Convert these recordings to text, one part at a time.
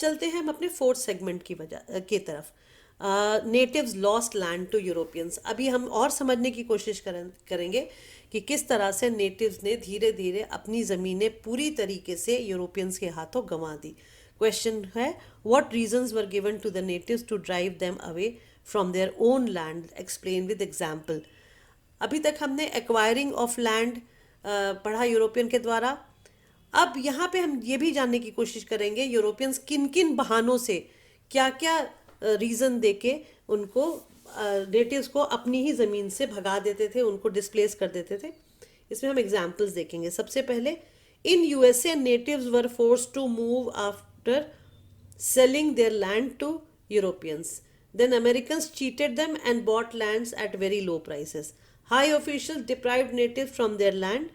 चलते हैं हम अपने फोर्थ सेगमेंट की वजह के तरफ। Natives lost land to Europeans. अभी हम और समझने की कोशिश करेंगे कि किस तरह से नेटिव्स ने धीरे धीरे अपनी ज़मीनें पूरी तरीके से यूरोपियंस के हाथों गंवा दी। क्वेश्चन है, what reasons were given to the natives to drive them away from their own land, explain with example. अभी तक हमने एक्वायरिंग ऑफ लैंड पढ़ा यूरोपियन के द्वारा। अब यहाँ पे हम ये भी जानने की कोशिश करेंगे यूरोपियंस किन किन बहानों से, क्या क्या रीज़न देके उनको नेटिव्स को अपनी ही ज़मीन से भगा देते थे, उनको डिस्प्लेस कर देते थे। इसमें हम एग्जाम्पल्स देखेंगे। सबसे पहले, in USA natives were force to move after selling their land to Europeans. Then Americans cheated them and bought lands at very low prices. High officials deprived natives from their land.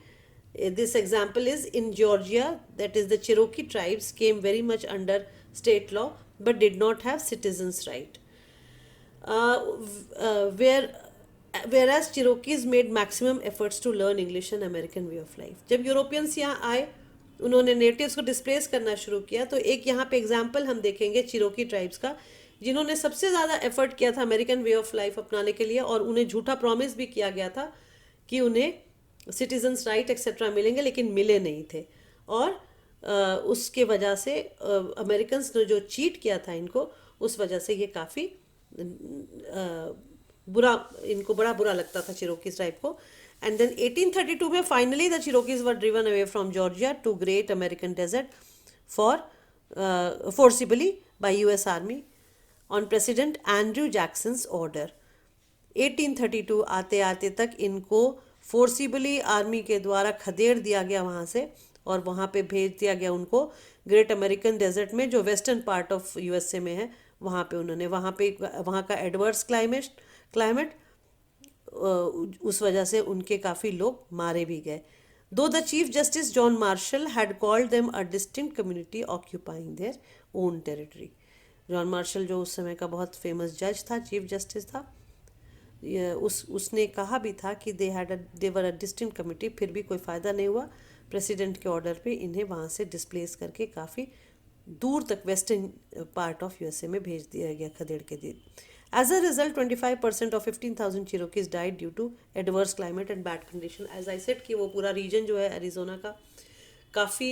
This example is in Georgia, that is the Cherokee tribes came very much under state law but did not have citizens' right. Whereas Cherokees made maximum efforts to learn English and American way of life. जब Europeans यहाँ आए, उन्होंने natives को displace करना शुरू किया। तो एक यहाँ पे एग्जाम्पल हम देखेंगे चिरोकी ट्राइब्स का, जिन्होंने सबसे ज़्यादा एफर्ट किया था अमेरिकन वे ऑफ लाइफ अपनाने के लिए, और उन्हें झूठा प्रॉमिस भी किया गया था कि उन्हें सिटीजन्स राइट एक्सेट्रा मिलेंगे, लेकिन मिले नहीं थे। और उसके वजह से अमेरिकन्स ने जो चीट किया था इनको, उस वजह से ये काफ़ी इनको बड़ा बुरा लगता था चिरोकीज ट्राइब को। And then 1832 में finally the Cherokees were driven away from Georgia to Great American Desert forcibly by U.S. Army on President Andrew Jackson's order. 1832 आते आते तक इनको फोर्सिबली आर्मी के द्वारा खदेड़ दिया गया वहाँ से, और वहाँ पे भेज दिया गया उनको ग्रेट अमेरिकन डेजर्ट में, जो वेस्टर्न पार्ट ऑफ यूएसए में है। वहाँ पे उन्होंने वहाँ का एडवर्स क्लाइमेट उस वजह से उनके काफ़ी लोग मारे भी गए। दो the chief justice John Marshall had called them a distinct community occupying their own territory. John Marshall जो उस समय का बहुत फेमस जज था, चीफ जस्टिस था, उसने कहा भी था कि दे वर अ डिस्टिंक्ट कम्युनिटी। फिर भी कोई फ़ायदा नहीं हुआ। प्रेसिडेंट के ऑर्डर पे इन्हें वहाँ से डिस्प्लेस करके काफ़ी दूर तक वेस्टर्न पार्ट ऑफ यूएसए में भेज दिया गया, खदेड़ के दिए। As a result, 25% of 15,000 Cherokees died due to adverse climate and bad condition. As I said कि वो पूरा रीजन जो है एरिज़ोना का काफ़ी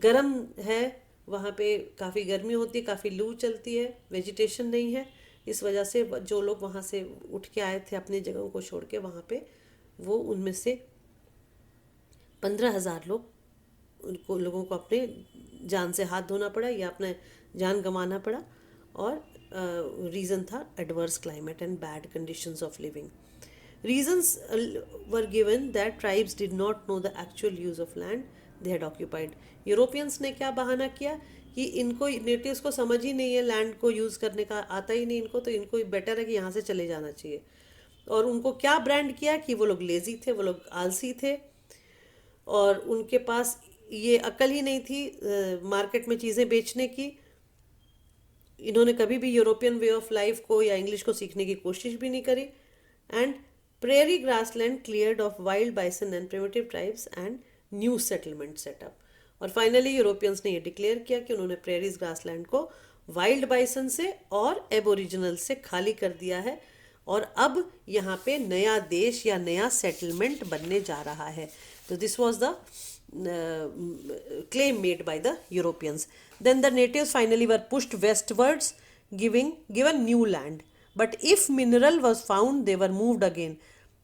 गर्म है, वहाँ पे काफ़ी गर्मी होती है, काफ़ी लू चलती है, वेजिटेशन नहीं है। इस वजह से जो लोग वहाँ से उठ के आए थे अपनी जगहों को छोड़ के वहाँ पे, वो उनमें से 15,000 लोगों को अपने जान से हाथ धोना पड़ा या अपने जान गंवाना पड़ा। और रीज़न था adverse climate and bad conditions of living. Reasons were given that tribes did not know the actual use of land they had occupied. Europeans ने क्या बहाना किया कि इनको नेटिव्स को समझ ही नहीं है, लैंड को यूज़ करने का आता ही नहीं इनको, तो इनको बेटर है कि यहाँ से चले जाना चाहिए। और उनको क्या ब्रांड किया कि वो लोग लेज़ी थे, वो लोग आलसी थे, और उनके पास ये अक्ल ही नहीं थी मार्केट में चीज़ें बेचने की। इन्होंने कभी भी यूरोपियन वे ऑफ लाइफ को या इंग्लिश को सीखने की कोशिश भी नहीं करी। And prairie grassland cleared of wild bison and primitive tribes and new settlement setup. और फाइनली यूरोपियंस ने ये डिक्लेयर किया कि उन्होंने प्रेरीज ग्रासलैंड को वाइल्ड बाइसन से और एबोरिजिनल से खाली कर दिया है, और अब यहाँ पे नया देश या नया सेटलमेंट बनने जा रहा है। तो this was the claim made by the Europeans. Then the natives finally were pushed westwards, given new land. But if mineral was found, they were moved again.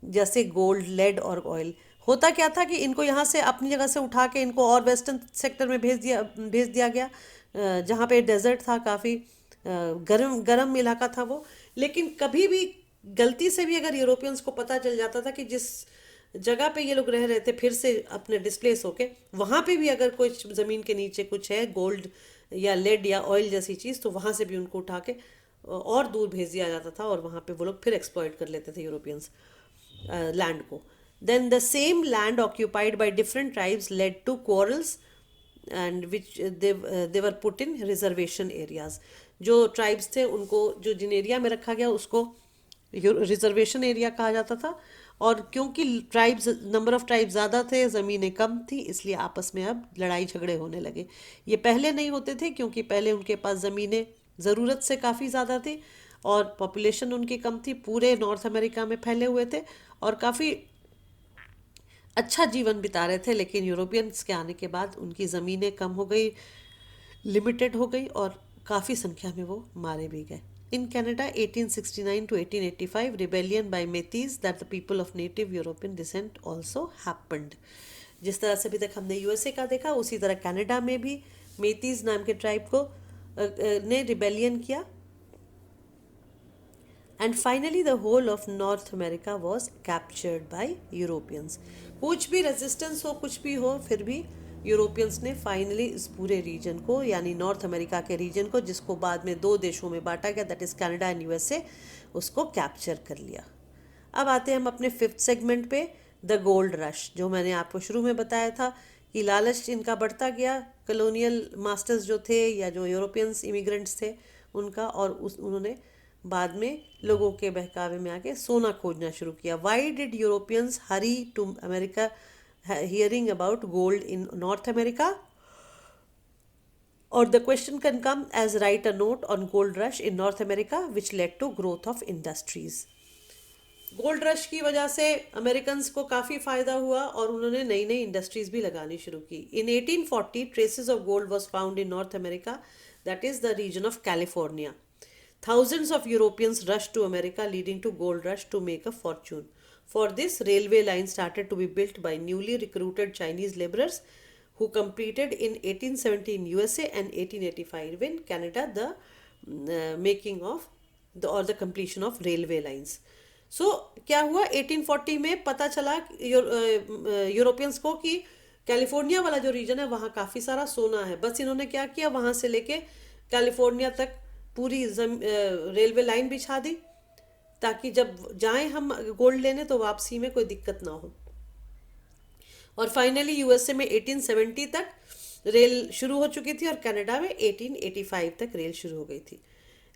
जैसे गोल्ड, लेड और ऑयल। होता क्या था कि इनको यहाँ से अपनी जगह से उठा के इनको और वेस्टर्न सेक्टर में भेज दिया गया, जहाँ पे डेजर्ट था, काफ़ी गर्म इलाका था वो। लेकिन कभी भी गलती से भी अगर यूरोपियंस को पता चल जाता था कि जिस जगह पे ये लोग रह रहे थे फिर से अपने डिस्प्लेस होके, वहाँ पे भी अगर कोई ज़मीन के नीचे कुछ है, गोल्ड या लेड या ऑयल जैसी चीज़, तो वहाँ से भी उनको उठा के और दूर भेज दिया जाता था, और वहाँ पे वो लोग फिर एक्सप्लॉइट कर लेते थे यूरोपियंस लैंड को। Then the same land occupied by different tribes led to quarrels and which they were put in reservation areas. जो ट्राइब्स थे उनको जो जिन एरिया में रखा गया उसको रिजर्वेशन एरिया कहा जाता था, और क्योंकि ट्राइब्स, नंबर ऑफ ट्राइब्स ज़्यादा थे, ज़मीनें कम थी, इसलिए आपस में अब लड़ाई झगड़े होने लगे। ये पहले नहीं होते थे क्योंकि पहले उनके पास ज़मीनें ज़रूरत से काफ़ी ज़्यादा थी और पॉपुलेशन उनकी कम थी, पूरे नॉर्थ अमेरिका में फैले हुए थे और काफ़ी अच्छा जीवन बिता रहे थे। लेकिन यूरोपियंस के आने के बाद उनकी ज़मीनें कम हो गई, लिमिटेड हो गई और काफ़ी संख्या में वो मारे भी गए। In Canada 1869 to 1885 rebellion by Métis that the people of native European descent also happened। जिस तरह से अभी तक हमने यूएसए का देखा, उसी तरह कनाडा में भी मेतीज नाम के ट्राइब को ने रिबेलियन किया। And finally the whole of North America was captured by Europeans. कुछ भी रेजिस्टेंस हो, कुछ भी हो, फिर भी यूरोपियंस ने फाइनली इस पूरे रीजन को, यानी नॉर्थ अमेरिका के रीजन को, जिसको बाद में दो देशों में बांटा गया, that is Canada and USA, उसको कैप्चर कर लिया। अब आते हैं हम अपने फिफ्थ सेगमेंट पे, द गोल्ड रश। जो मैंने आपको शुरू में बताया था कि लालच इनका बढ़ता गया, कॉलोनियल मास्टर्स जो थे या जो यूरोपियंस इमिग्रेंट्स थे उनका, और उन्होंने बाद में लोगों के बहकावे में आके सोना खोजना शुरू किया। Why did Europeans hurry to America hearing about gold in North America? और the question can come as write a note on gold rush in North America which led to growth of industries. Gold rush की वजह से Americans को काफ़ी फ़ायदा हुआ और उन्होंने नई नई इंडस्ट्रीज भी लगानी शुरू की। In 1840 traces of gold was found in North America, that is the region of California. Thousands of Europeans rushed to America, leading to gold rush to make a fortune. For this, railway lines started to be built by newly recruited Chinese laborers who completed in 1870 in USA and 1885 in Canada the making of the completion of railway lines. So क्या हुआ 1840 में पता चला Europeans को कि California वाला जो reason है वहाँ काफ़ी सारा सोना है। बस इन्होंने क्या किया, वहाँ से लेके कैलिफोर्निया तक पूरी रेलवे लाइन बिछा दी ताकि जब जाएं हम गोल्ड लेने तो वापसी में कोई दिक्कत ना हो। और फाइनली यूएसए में 1870 तक रेल शुरू हो चुकी थी और कनाडा में 1885 तक रेल शुरू हो गई थी।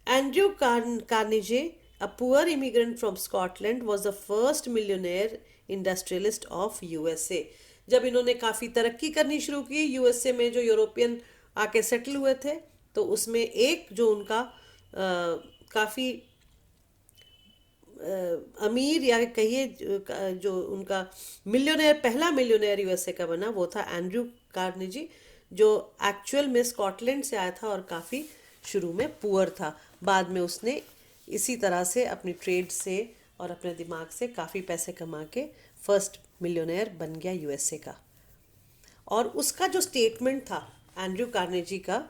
Andrew Carnegie, a poor immigrant from Scotland, was the first millionaire industrialist of USA. जब इन्होंने काफ़ी तरक्की करनी शुरू की यूएसए में, जो यूरोपियन आके सेटल हुए थे, तो उसमें एक जो उनका काफ़ी अमीर या कहिए जो उनका मिलियनेयर, पहला मिलियनेयर यूएसए का बना, वो था एंड्रयू कार्नेजी, जो एक्चुअल में स्कॉटलैंड से आया था और काफ़ी शुरू में पुअर था। बाद में उसने इसी तरह से अपनी ट्रेड से और अपने दिमाग से काफ़ी पैसे कमा के फर्स्ट मिलियनेयर बन गया यूएसए का। और उसका जो स्टेटमेंट था एंड्रयू कार्नेजी का,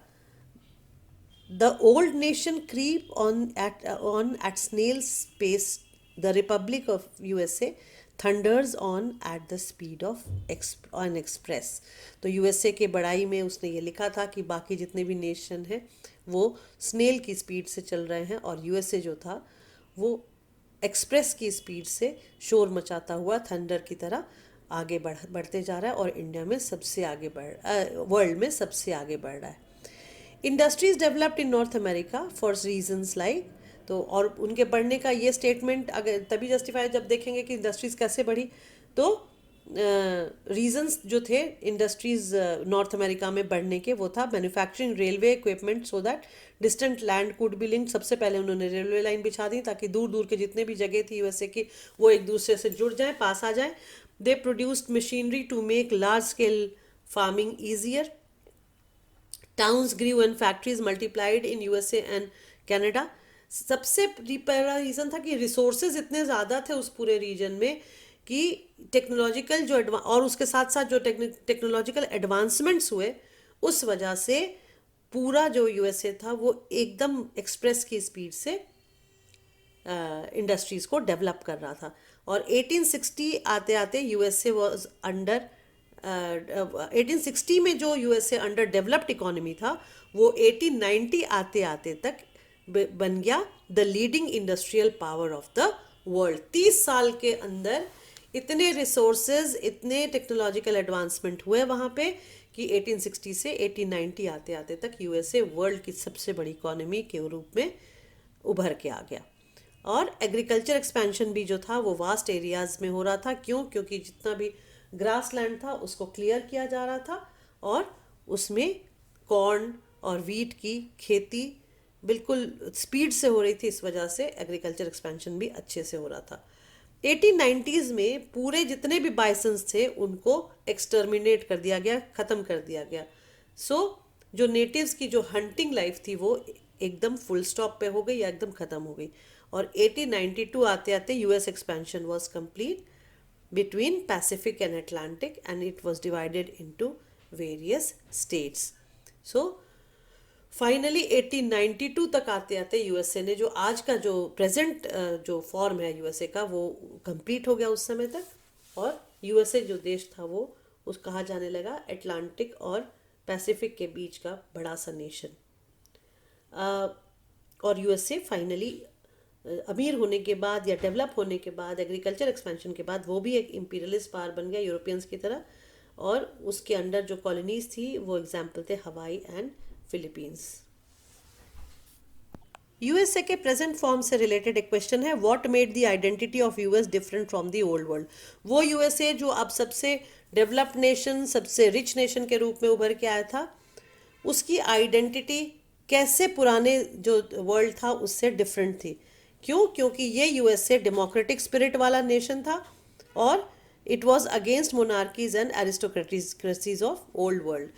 The old nation creep on at snail's pace. The Republic of USA thunders on at the speed of an express. तो यूएसए के बड़ाई में उसने ये लिखा था कि बाकी जितने भी नेशन हैं वो स्नेल की स्पीड से चल रहे हैं और यूएसए जो था वो एक्सप्रेस की स्पीड से शोर मचाता हुआ थंडर की तरह आगे बढ़ते जा रहा है और इंडिया में सबसे आगे वर्ल्ड में सबसे आगे बढ़ रहा है। Industries developed in North America for reasons like, तो और उनके बढ़ने का ये स्टेटमेंट अगर तभी जस्टिफाई जब देखेंगे कि इंडस्ट्रीज कैसे बढ़ी, तो रीजंस जो थे इंडस्ट्रीज नॉर्थ अमेरिका में बढ़ने के, वो था manufacturing, railway equipment, so that distant land could be linked. सबसे पहले उन्होंने रेलवे लाइन बिछा दी ताकि दूर दूर के जितने भी जगह थी यूएसए की वो एक दूसरे से जुड़ जाएं, पास आ जाएं। They produced machinery to make large scale farming easier. Towns grew and factories multiplied in USA and Canada. सबसे पहला रीज़न था कि रिसोर्सेज इतने ज़्यादा थे उस पूरे रीजन में कि टेक्नोलॉजिकल जो और उसके साथ साथ जो टेक्नोलॉजिकल एडवांसमेंट्स हुए, उस वजह से पूरा जो यूएसए था वो एकदम एक्सप्रेस की स्पीड से इंडस्ट्रीज़ को डेवलप कर रहा था। और 1860 आते आते यूएसए वॉज अंडर 1860 में जो यूएसए अंडर डेवलप्ड इकोनॉमी था, वो 1890 आते आते तक बन गया the leading industrial power of the world. 30 साल के अंदर इतने रिसोर्सेज, इतने टेक्नोलॉजिकल एडवांसमेंट हुए वहाँ पे कि 1860 से 1890 आते आते तक यूएसए वर्ल्ड की सबसे बड़ी इकोनॉमी के रूप में उभर के आ गया। और एग्रीकल्चर एक्सपेंशन भी जो था वो वास्ट एरियाज में हो रहा था। क्यों? क्योंकि जितना भी ग्रास लैंड था उसको क्लियर किया जा रहा था और उसमें कॉर्न और वीट की खेती बिल्कुल स्पीड से हो रही थी। इस वजह से एग्रीकल्चर एक्सपेंशन भी अच्छे से हो रहा था। 1890s में पूरे जितने भी बाइसन्स थे उनको एक्सटर्मिनेट कर दिया गया, ख़त्म कर दिया गया। सो जो नेटिव्स की जो हंटिंग लाइफ थी वो एकदम फुल स्टॉप पे हो गई या एकदम ख़त्म हो गई। और 1892 आते आते US expansion was complete between Pacific and Atlantic, and it was divided into various states. So finally 1892 तक आते आते यूएसए ने जो आज का जो प्रेजेंट जो फॉर्म है यूएसए का वो कंप्लीट हो गया उस समय तक। और यूएसए जो देश था वो उस कहा जाने लगा अटलांटिक और पैसिफिक के बीच का बड़ा सा नेशन। और यूएसए फाइनली अमीर होने के बाद या डेवलप होने के बाद एग्रीकल्चर एक्सपेंशन के बाद वो भी एक इम्पीरियलिस्ट पावर बन गया यूरोपियंस की तरह। और उसके अंडर जो कॉलोनीज थी वो एग्जाम्पल थे हवाई एंड फिलीपींस। यूएसए के प्रेजेंट फॉर्म से रिलेटेड एक क्वेश्चन है, what made the identity of US different from the old world. वो यूएसए जो अब सबसे डेवलप्ड नेशन, सबसे रिच नेशन के रूप में उभर के आया था, उसकी आइडेंटिटी कैसे पुराने जो वर्ल्ड था उससे डिफरेंट थी। क्यों? क्योंकि ये यूएसए डेमोक्रेटिक स्पिरिट वाला नेशन था और it was against monarchies and aristocracies of old world.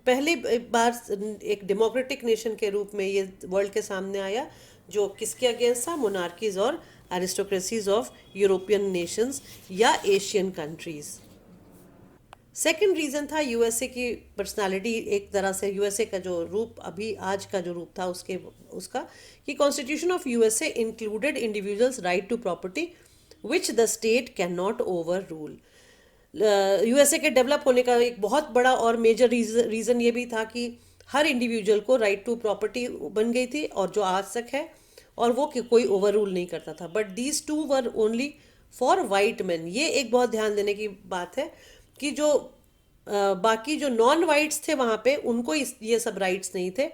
पहली बार एक डेमोक्रेटिक नेशन के रूप में ये वर्ल्ड के सामने आया जो किसके अगेंस्ट था? मोनार्कीज और एरिस्टोक्रेसीज ऑफ यूरोपियन नेशंस या एशियन कंट्रीज। सेकेंड रीज़न था यूएसए की पर्सनालिटी, एक तरह से यूएसए का जो रूप अभी आज का जो रूप था उसका कि constitution of USA included individuals right to property which the state can not overrule. USA के डेवलप होने का एक बहुत बड़ा और मेजर रीज़न ये भी था कि हर इंडिविजुअल को राइट टू प्रॉपर्टी बन गई थी और जो आज तक है, और वो कोई ओवर रूल नहीं करता था। But these two were only for white man. ये एक बहुत ध्यान देने की बात है कि जो बाकी जो नॉन वाइट्स थे वहाँ पे उनको ये सब राइट्स नहीं थे।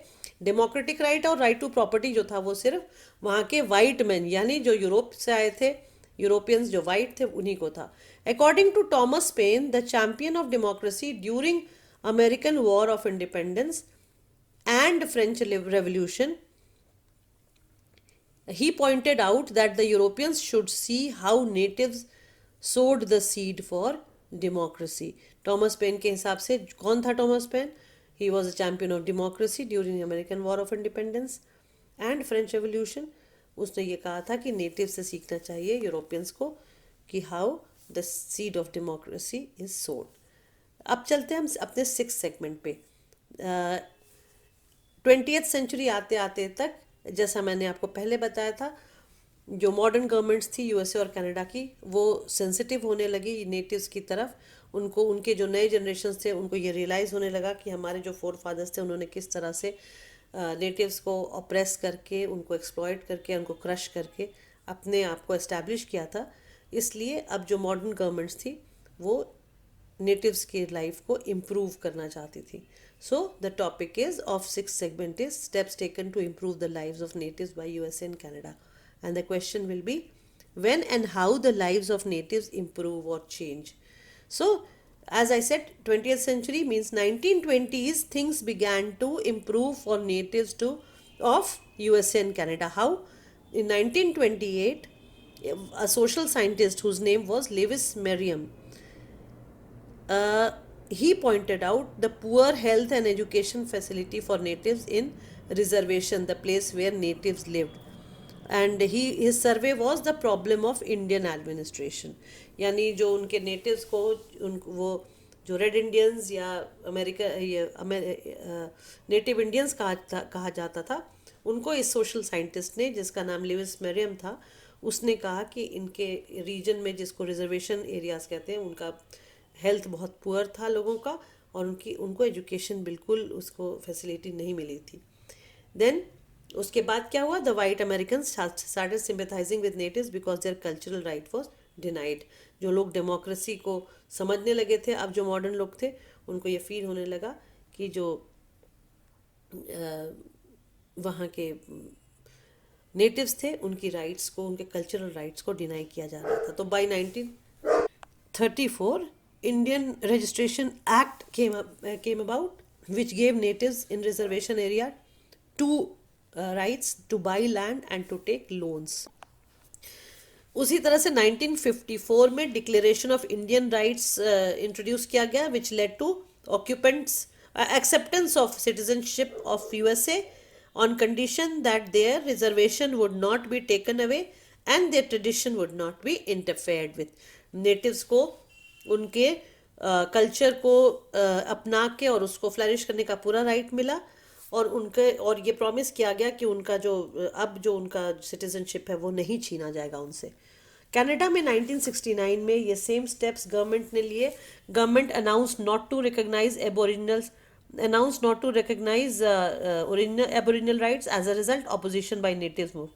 डेमोक्रेटिक राइट और राइट टू प्रॉपर्टी जो था वो सिर्फ वहाँ के वाइट मैन यानी जो यूरोप से आए थे, यूरोपियंस जो वाइट थे उन्हीं को था। According to Thomas Paine, the champion of democracy during American war of independence and French Revolution, he pointed out that the Europeans should see how natives sowed the seed for democracy. Thomas Paine के हिसाब से कौन था Thomas Paine? He was a champion of democracy during American War of Independence and French Revolution. उसने ये कहा था कि नेटिव से सीखना चाहिए यूरोपियंस को कि how the seed of democracy is सोड। अब चलते हैं हम अपने सिक्स सेगमेंट पे। 20th सेंचुरी आते आते तक, जैसा मैंने आपको पहले बताया था, जो मॉडर्न गवर्नमेंट्स थी यूएसए और कनाडा की वो सेंसिटिव होने लगी नेटिव्स की तरफ। उनको उनके जो नए जनरेशन थे उनको ये रियलाइज़ होने लगा कि हमारे जो फोर फादर्स थे उन्होंने किस तरह से नेटिव्स को ऑप्रेस करके, उनको एक्सप्लॉइट करके, उनको क्रश करके अपने आप को एस्टैब्लिश किया था। इसलिए अब जो मॉडर्न गवर्नमेंट्स थी वो नेटिव्स की लाइफ को इम्प्रूव करना चाहती थी। So the topic is of sixth segment is steps taken to improve the lives of natives by USA and Canada, and the question will be when and how the lives of natives improve or change. So as I said, 20th century means 1920s things began to improve for natives to of USA and Canada. How? In 1928 a social scientist whose name was Lewis Merriam, he pointed out the poor health and education facility for natives in reservation, the place where natives lived, and his survey was the problem of Indian administration. यानी जो उनके natives को वो जो red Indians या native Indians कहा जाता था, उनको इस सोशल साइंटिस्ट ने जिसका नाम लिविस मेरियम था उसने कहा कि इनके रीजन में जिसको रिजर्वेशन एरियाज कहते हैं उनका हेल्थ बहुत पुअर था लोगों का और उनको एजुकेशन बिल्कुल उसको फैसिलिटी नहीं मिली थी। देन उसके बाद क्या हुआ? The white American started sympathising with natives because their cultural right was denied. जो लोग डेमोक्रेसी को समझने लगे थे, अब जो मॉडर्न लोग थे उनको ये फील होने लगा कि जो वहाँ के नेटिव्स थे उनकी राइट्स को, उनके कल्चरल राइट्स को डिनाई किया जा रहा था। तो by 1934 Indian registration act came about, which gave natives in reservation area two rights to buy land and to take loans. उसी तरह से 1954 में declaration of Indian rights introduce किया गया, which led to occupants acceptance of citizenship of USA on condition that their reservation would not be taken away and their tradition would not be interfered with. Natives को उनके culture को अपना के और उसको flourish करने का पूरा राइट मिला, और उनके और ये प्रॉमिस किया गया कि उनका जो अब जो उनका सिटीजनशिप है वो नहीं छीना जाएगा उनसे। कनाडा में 1969 में ये सेम स्टेप्स गवर्नमेंट ने लिए। Government announce not to recognise aboriginal rights, as a result opposition by natives move.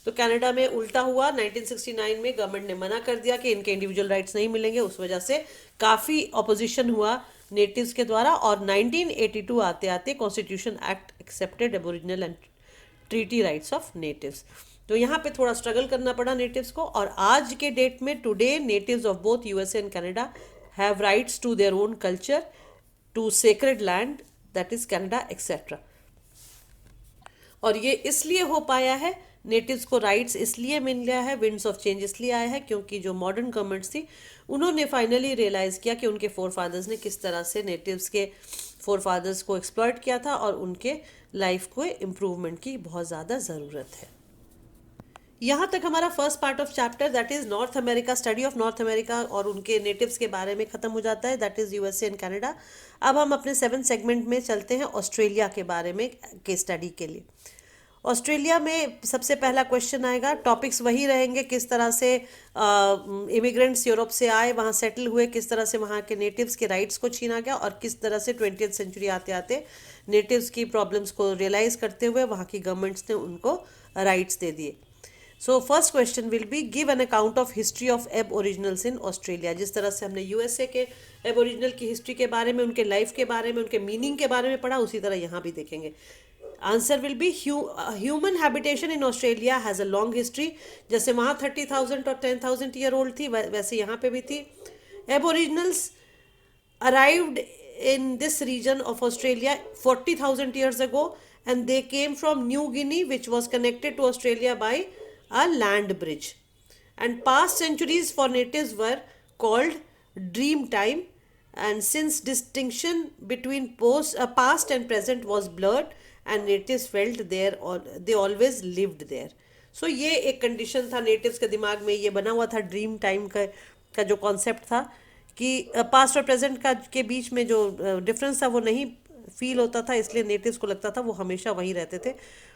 तो कनाडा में उल्टा हुआ, 1969 में गवर्नमेंट ने मना कर दिया कि इनके इंडिविजुअल राइट्स नहीं मिलेंगे, उस वजह से काफ़ी ऑपोजिशन हुआ नेटिव्स के द्वारा, और 1982 आते आते constitution act accepted aboriginal and treaty rights of natives. तो यहाँ पे थोड़ा स्ट्रगल करना पड़ा नेटिव्स को, और आज के डेट में today natives of both USA and Canada have rights to their own culture, to sacred land that is Canada etcetera. और ये इसलिए हो पाया है, नेटिव्स को राइट्स इसलिए मिल गया है, विंड्स ऑफ चेंज इसलिए आया है, क्योंकि जो मॉडर्न गवर्नमेंट्स थी उन्होंने फाइनली रियलाइज़ किया कि उनके फोर फादर्स ने किस तरह से नेटिव्स के फोर फादर्स को एक्सप्लॉइट किया था, और उनके लाइफ को इम्प्रूवमेंट की बहुत ज़्यादा ज़रूरत है। यहाँ तक हमारा first part of chapter that is north America, study of North America और उनके नेटिव्स के बारे में ख़त्म हो जाता है, that is USA and Canada. अब हम अपने 7th सेगमेंट में चलते हैं ऑस्ट्रेलिया के बारे में के स्टडी के लिए। ऑस्ट्रेलिया में सबसे पहला क्वेश्चन आएगा, टॉपिक्स वही रहेंगे, किस तरह से इमिग्रेंट्स यूरोप से आए, वहाँ सेटल हुए, किस तरह से वहाँ के नेटिव्स के राइट्स को छीना गया, और किस तरह से 20th सेंचुरी आते आते नेटिव्स की प्रॉब्लम्स को रियलाइज़ करते हुए वहाँ की गवर्नमेंट्स ने उनको राइट्स दे दिए। So first question will be give an account of history of एब ओरिजिनल्स इन ऑस्ट्रेलिया। जिस तरह से हमने यूएसए के एब ओरिजिनल की हिस्ट्री के बारे में, उनके लाइफ के बारे में, उनके मीनिंग के बारे में पढ़ा, उसी तरह यहाँ भी देखेंगे। Answer will be human habitation in Australia has a long history. जैसे वहाँ 30,000 और 10,000 ईयर ओल्ड थी, वैसे यहाँ पे भी थी। Aboriginals arrived in this region of Australia 40,000 years ago, and they came from New Guinea, which was connected to Australia by a land bridge. And past centuries for natives were called dream time, and since distinction between past and present was blurred, and natives felt there or they always lived there. So ये एक condition था natives के दिमाग में, ये बना हुआ था ड्रीम टाइम का जो कॉन्सेप्ट था कि पास्ट और प्रेजेंट का के बीच में जो डिफरेंस था वो नहीं फील होता था, इसलिए नेटिव्स को लगता था वो हमेशा वहीं रहते थे,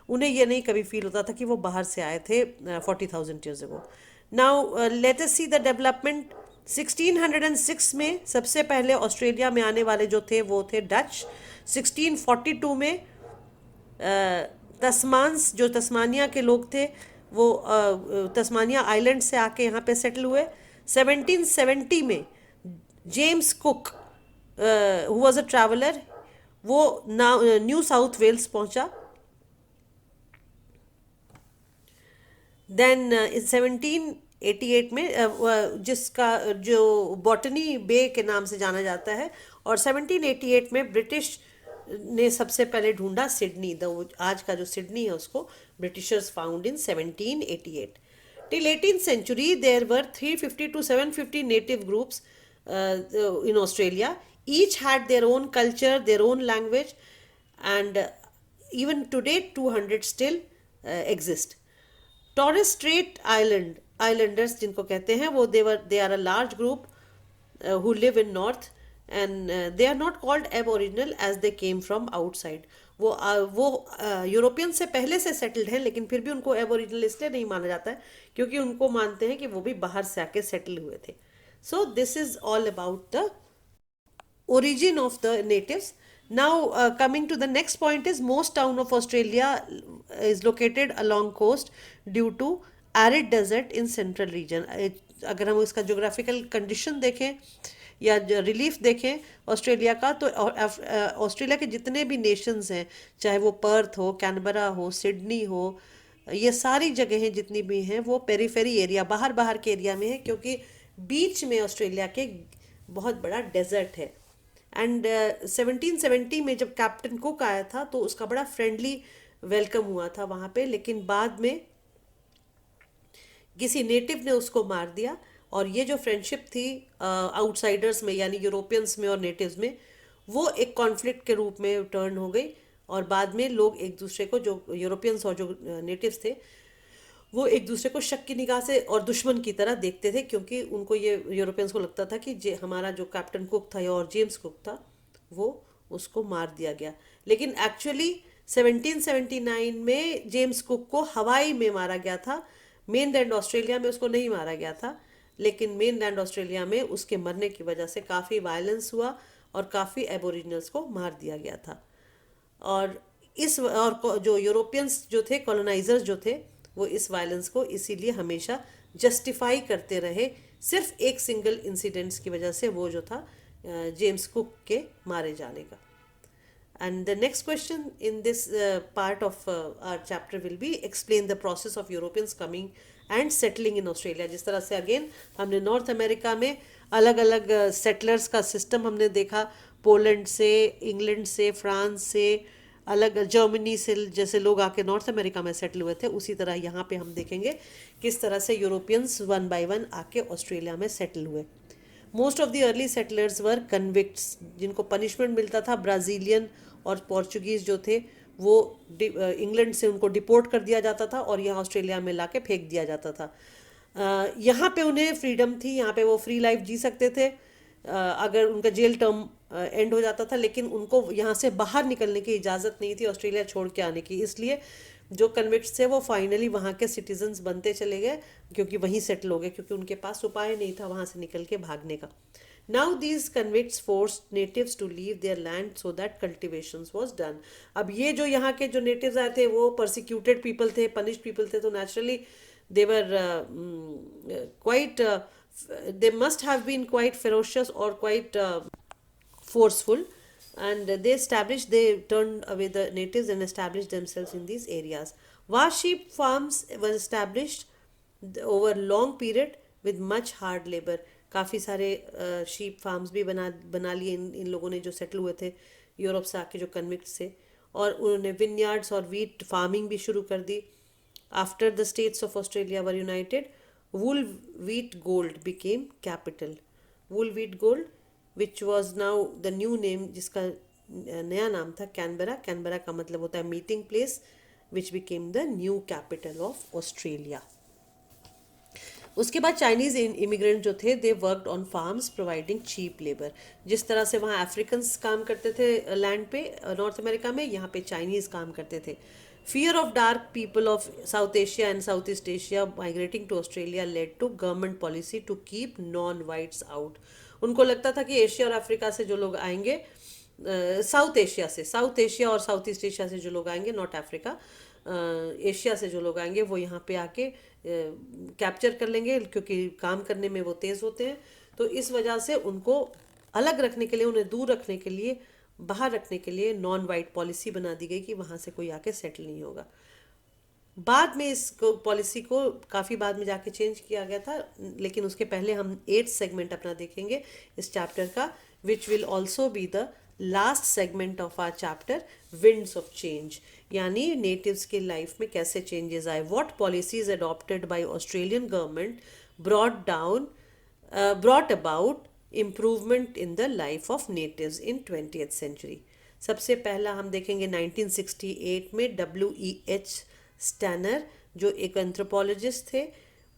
उन्हें ये नहीं कभी फील होता था कि वो बाहर से आए थे 40,000 years ago. Now let us see the development. 1606 में सबसे पहले ऑस्ट्रेलिया में आने वाले जो थे वो थे डच। 1642 में तस्मान्स, जो तस्मानिया के लोग थे वो तस्मानिया आइलैंड से आके यहाँ पे सेटल हुए। 1770 में James cook who was a traveller, वो न्यू साउथ वेल्स पहुंचा। देन 1788 में जिसका जो बॉटनी बे के नाम से जाना जाता है, और 1788 में ब्रिटिश ने सबसे पहले ढूंढा सिडनी, आज का जो सिडनी है उसको Britishers found in 1788। Till 18th century there were 350 to 750 native groups in Australia. Each had their own culture, their own language, and even today 200 still exist. Torres Strait Islanders जिनको कहते हैं वो they are a large group who live in north, and they are not called aboriginal as they came from outside. वो European से पहले से settled हैं, लेकिन फिर भी उनको एबोरिजिनल इसलिए नहीं माना जाता है क्योंकि उनको मानते हैं कि वो भी बाहर से आके सेटल हुए थे। So this is all about the origin of the natives. Now coming to the next point is most town of Australia is located along coast due to arid desert in central region. अगर हम इसका geographical condition देखें या relief देखें Australia का, तो Australia के जितने भी नेशंस हैं, चाहे वो पर्थ हो, कैनबरा हो, सिडनी हो, ये सारी जगहें जितनी भी हैं वो पेरीफेरी एरिया, बाहर बाहर के एरिया में है, क्योंकि बीच में ऑस्ट्रेलिया के बहुत बड़ा डेजर्ट है। एंड 1770 में जब कैप्टन कुक आया था तो उसका बड़ा फ्रेंडली वेलकम हुआ था वहाँ पे, लेकिन बाद में किसी नेटिव ने उसको मार दिया। और ये जो फ्रेंडशिप थी आउटसाइडर्स में यानी यूरोपियंस में और नेटिव्स में, वो एक कॉन्फ्लिक्ट के रूप में टर्न हो गई। और बाद में लोग एक दूसरे को, जो यूरोपियंस और जो नेटिव्स थे, वो एक दूसरे को शक की निगाह से और दुश्मन की तरह देखते थे, क्योंकि उनको ये यूरोपियंस को लगता था कि हमारा जो कैप्टन कुक था और जेम्स कुक था वो उसको मार दिया गया। लेकिन एक्चुअली 1779 में जेम्स कुक को हवाई में मारा गया था, मेनलैंड ऑस्ट्रेलिया में उसको नहीं मारा गया था। लेकिन मेनलैंड ऑस्ट्रेलिया में उसके मरने की वजह से काफ़ी वायलेंस हुआ और काफ़ी एबोरिजिनल्स को मार दिया गया था। और जो यूरोपियंस जो थे, कॉलोनाइजर्स जो थे, वो इस वायलेंस को इसीलिए हमेशा जस्टिफाई करते रहे, सिर्फ एक सिंगल इंसिडेंट्स की वजह से, वो जो था जेम्स कुक के मारे जाने का। And the next question in this part of our chapter will be explain the process of Europeans coming and settling in Australia। जिस तरह से अगेन हमने नॉर्थ अमेरिका में अलग अलग सेटलर्स का सिस्टम हमने देखा, पोलैंड से, इंग्लैंड से, फ्रांस से, अलग जर्मनी से जैसे लोग आके नॉर्थ अमेरिका में सेटल हुए थे, उसी तरह यहाँ पे हम देखेंगे किस तरह से यूरोपियंस वन बाय वन आके ऑस्ट्रेलिया में सेटल हुए। Most of the early settlers were convicts, जिनको पनिशमेंट मिलता था। ब्राज़ीलियन और पोर्चुगीज़ जो थे वो इंग्लैंड से उनको डिपोर्ट कर दिया जाता था और यहाँ ऑस्ट्रेलिया में लाके फेंक दिया जाता था। यहाँ पे उन्हें फ्रीडम थी, यहाँ पे वो फ्री लाइफ जी सकते थे अगर उनका जेल टर्म एंड हो जाता था, लेकिन उनको यहाँ से बाहर निकलने की इजाज़त नहीं थी ऑस्ट्रेलिया छोड़ के आने की। इसलिए जो कन्विक्ट्स थे वो फाइनली वहाँ के सिटीजन्स बनते चले गए, क्योंकि वहीं सेटल हो गए, क्योंकि उनके पास उपाय नहीं था वहाँ से निकल के भागने का। Now these convicts forced natives to leave their land so that cultivation was done. अब ये जो यहाँ के जो नेटिव्स आए थे वो परसिक्यूटेड पीपल थे, पनिश्ड पीपल थे, तो naturally they were quite, they must have been quite ferocious or quite forceful, and they turned away the natives and established themselves in these areas. Vast sheep farms were established over long period with much hard labor। काफ़ी सारे sheep farms भी बना लिए इन लोगों ने जो settle हुए थे यूरोप से आके, जो कन्विक्ट से, और उन्होंने विनयार्ड्स और वीट फार्मिंग भी शुरू कर दी। After the states of Australia were united, wool wheat gold became capital। wool wheat gold which was now the new name, जिसका नया नाम था कैनबरा। कैनबरा का मतलब होता है meeting place, which became the new capital of Australia। उसके बाद चाइनीज़ इमिग्रेंट जो थे, they worked on farms providing cheap labour. जिस तरह से वहाँ अफ्रीकन्स काम करते थे लैंड पे नॉर्थ अमेरिका में, यहाँ पे चाइनीज़ काम करते थे। Fear of dark people of South Asia and Southeast Asia migrating to Australia led to government policy to keep non-whites out। उनको लगता था कि एशिया और अफ्रीका से जो लोग आएंगे, साउथ एशिया और साउथ ईस्ट एशिया से जो लोग आएंगे, नॉट अफ्रीका, एशिया से जो लोग आएंगे वो यहाँ पे आके कैप्चर कर लेंगे, क्योंकि काम करने में वो तेज़ होते हैं। तो इस वजह से उनको अलग रखने के लिए, उन्हें दूर रखने के लिए, बाहर रखने के लिए नॉन वाइट पॉलिसी बना दी गई कि वहाँ से कोई आके सेटल नहीं होगा। बाद में इस पॉलिसी को काफ़ी बाद में जाके चेंज किया गया था, लेकिन उसके पहले हम 8th सेगमेंट अपना देखेंगे इस चैप्टर का, which will also be the last segment of our chapter, winds of change, यानी नेटिव्स के लाइफ में कैसे चेंजेस आए। What policies adopted by Australian government brought about improvement in the life of natives in 20th century. सबसे पहला हम देखेंगे 1968 में WEH स्टैनर, जो एक एंथ्रोपोलॉजिस्ट थे,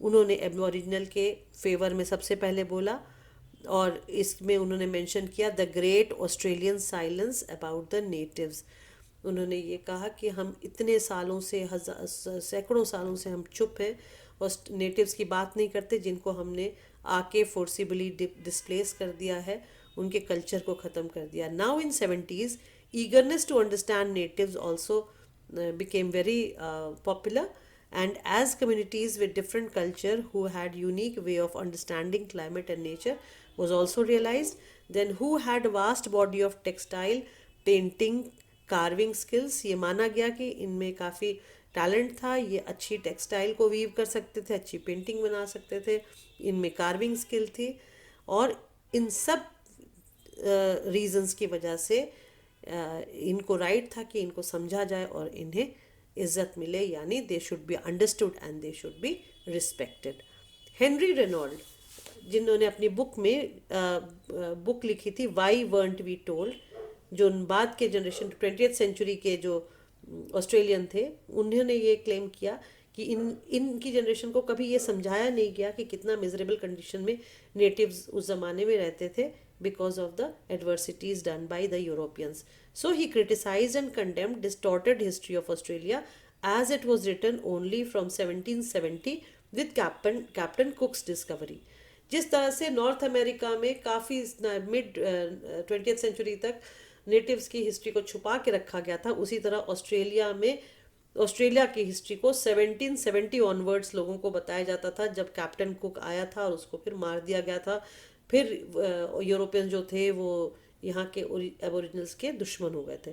उन्होंने एबोरिजिनल के फेवर में सबसे पहले बोला, और इसमें उन्होंने मेंशन किया the great Australian silence about the natives. उन्होंने ये कहा कि हम इतने सालों से, सैकड़ों सालों से हम चुप हैं और नेटिव्स की बात नहीं करते, जिनको हमने आके फोर्सिबली डिस्प्लेस कर दिया है, उनके कल्चर को ख़त्म कर दिया। Now in 70s eagerness to understand natives also became very popular, and as communities with different culture who had unique way of understanding climate and nature was also realized, then who had vast body of textile, painting, carving skills, ये माना गया कि इनमें काफ़ी talent था, ये अच्छी textile को वीव कर सकते थे, अच्छी पेंटिंग बना सकते थे, इनमें कार्विंग स्किल थी। और इन सब रीजंस की वजह से इनको राइट था कि इनको समझा जाए और इन्हें इज्जत मिले, यानी they should be understood and they should be respected. Henry Reynold, जिन्होंने अपनी बुक में बुक लिखी थी वाई वर्ंट वी टोल्ड, जो बाद के जनरेशन 20th सेंचुरी के जो ऑस्ट्रेलियन थे, उन्होंने ये क्लेम किया कि इनकी जनरेशन को कभी ये समझाया नहीं गया कि कितना मिजरेबल कंडीशन में नेटिव्स उस ज़माने में रहते थे because of the adversities done by the Europeans. So he criticized and condemned distorted history of Australia as it was written only from 1770 with Captain Cook's discovery. जिस तरह से नॉर्थ अमेरिका में काफ़ी मिड 20th सेंचुरी तक natives की history को छुपा के रखा गया था, उसी तरह ऑस्ट्रेलिया की हिस्ट्री को 1770 ऑनवर्ड्स लोगों को बताया जाता था, जब कैप्टन कुक आया था और उसको फिर मार दिया गया था। फिर यूरोपियन जो थे वो यहाँ के एबोरिजिनल्स के दुश्मन हो गए थे।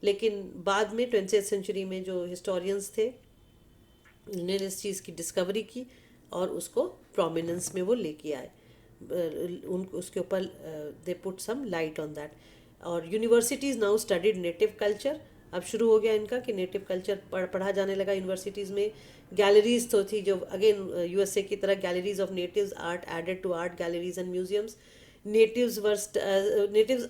लेकिन बाद में 20th सेंचुरी में जो हिस्टोरियंस थे, उन्होंने इस चीज़ की डिस्कवरी की और उसको प्रोमिनेंस में वो लेके आए, उसके ऊपर they put some light on that. और universities now studied native culture, अब शुरू हो गया इनका कि नेटिव कल्चर पढ़ा जाने लगा यूनिवर्सिटीज़ में। गैलरीज तो थी जो अगेन यूएसए की तरह galleries of natives art added to art galleries and museums. natives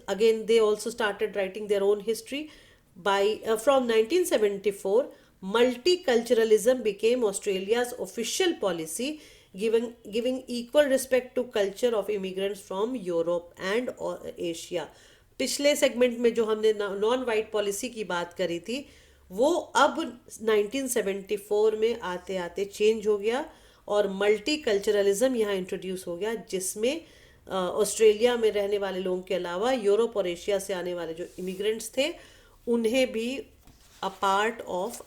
again they also started writing their own history by from 1974 multiculturalism became Australia's official policy, giving equal respect to culture of immigrants from Europe and Asia. पिछले segment में जो हमने non white policy की बात करी थी, वो अब 1974 में आते आते चेंज हो गया और मल्टी कल्चरलिज्म यहाँ इंट्रोड्यूस हो गया, जिसमें ऑस्ट्रेलिया में रहने वाले लोगों के अलावा यूरोप और एशिया से आने वाले जो इमिग्रेंट्स थे उन्हें भी a part of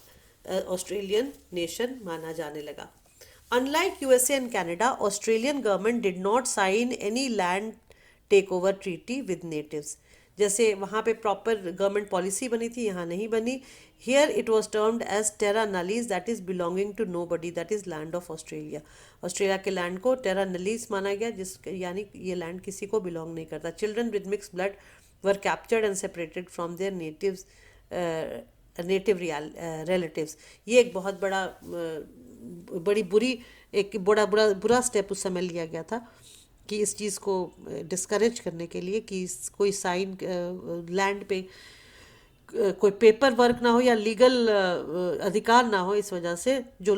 Australian nation माना जाने लगा। Unlike USA and Canada, Australian government did not sign any land take over treaty with natives. जैसे वहाँ पे प्रॉपर गवर्नमेंट पॉलिसी बनी थी, यहाँ नहीं बनी। Here it was termed as terra nullius, that is belonging to nobody, that is land of Australia. Australia के land को टेरा नलीज माना गया, जिस यानी ये लैंड किसी को बिलोंग नहीं करता। Children with mix blood were captured and separated from there native relatives. ये एक बहुत बड़ी बुरी एक बुरा स्टेप उस समय लिया गया था कि इस चीज़ को डिस्करेज करने के लिए कि कोई साइन लैंड पे कोई पेपर वर्क ना हो या लीगल अधिकार ना हो, इस वजह से जो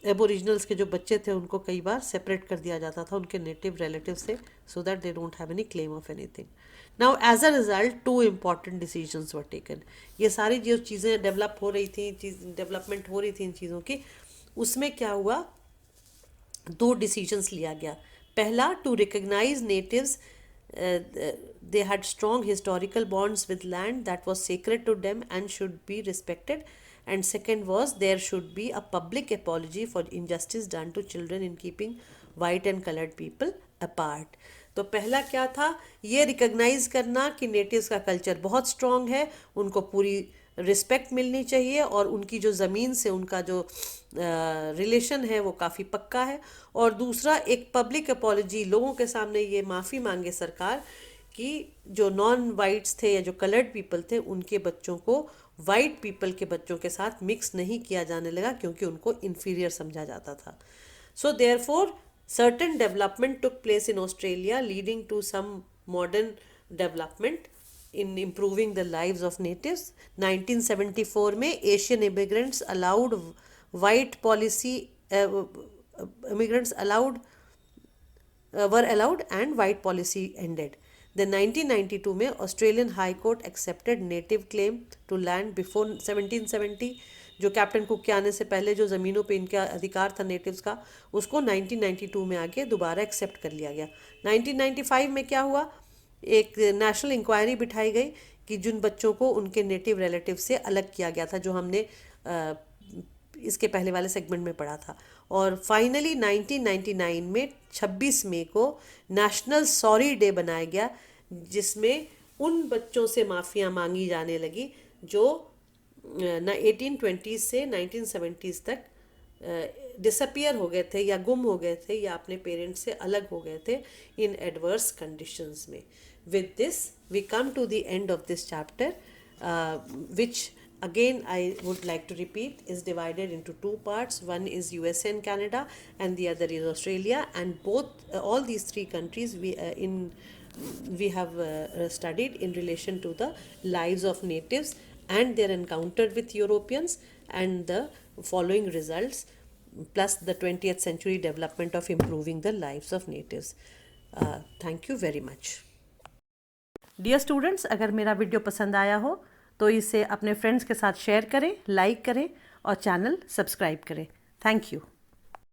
एबोरिजिनल्स के जो बच्चे थे उनको कई बार सेपरेट कर दिया जाता था उनके नेटिव रिलेटिव से, so that they don't have any claim of anything. Now as a result 2 important decisions were taken. ये सारी जो चीज़ें डेवलप हो रही थी, डेवलपमेंट हो रही थी इन चीज़ों की, उसमें क्या हुआ, 2 डिसीजंस लिया गया। पहला, to recognise natives, they had strong historical bonds with land that was sacred to them and should be respected. And second was there should be a public apology for injustice done to children in keeping white and colored people apart. तो पहला क्या था, ये recognise करना कि natives का culture बहुत strong है, उनको पूरी रिस्पेक्ट मिलनी चाहिए और उनकी जो ज़मीन से उनका जो रिलेशन है वो काफ़ी पक्का है। और दूसरा, एक पब्लिक अपॉलॉजी, लोगों के सामने ये माफ़ी मांगे सरकार कि जो नॉन वाइट्स थे या जो कलर्ड पीपल थे उनके बच्चों को वाइट पीपल के बच्चों के साथ मिक्स नहीं किया जाने लगा, क्योंकि उनको इन्फीरियर समझा जाता था। So therefore certain development took place in Australia leading to some modern development in improving the lives of natives. 1974 में Asian immigrants allowed white policy immigrants were allowed and white policy ended. Then 1992 में Australian High Court accepted native claim to land before 1770. जो captain cook के आने से पहले जो ज़मीनों पे इनका अधिकार था नेटिव्स का, उसको 1992 में आके दोबारा एक्सेप्ट कर लिया गया। 1995 में क्या हुआ, एक नेशनल इंक्वायरी बिठाई गई कि जिन बच्चों को उनके नेटिव रिलेटिव से अलग किया गया था, जो हमने इसके पहले वाले सेगमेंट में पढ़ा था। और फाइनली 1999 में 26 मई को नेशनल सॉरी डे बनाया गया, जिसमें उन बच्चों से माफ़ियाँ मांगी जाने लगी जो ना 1820 से 1970s तक डिसअपियर हो गए थे या गुम हो गए थे या अपने पेरेंट्स से अलग हो गए थे इन एडवर्स कंडीशंस में. With this we come to the end of this chapter, which again I would like to repeat is divided into two parts. One is USA and Canada and the other is Australia, and both all these three countries we have studied in relation to the lives of natives and their encounter with Europeans and the following results, plus the 20th century development of improving the lives of natives. Thank you very much. Dear students, अगर मेरा video पसंद आया हो तो इसे अपने friends के साथ शेयर करें, लाइक करें और चैनल सब्सक्राइब करें. Thank you.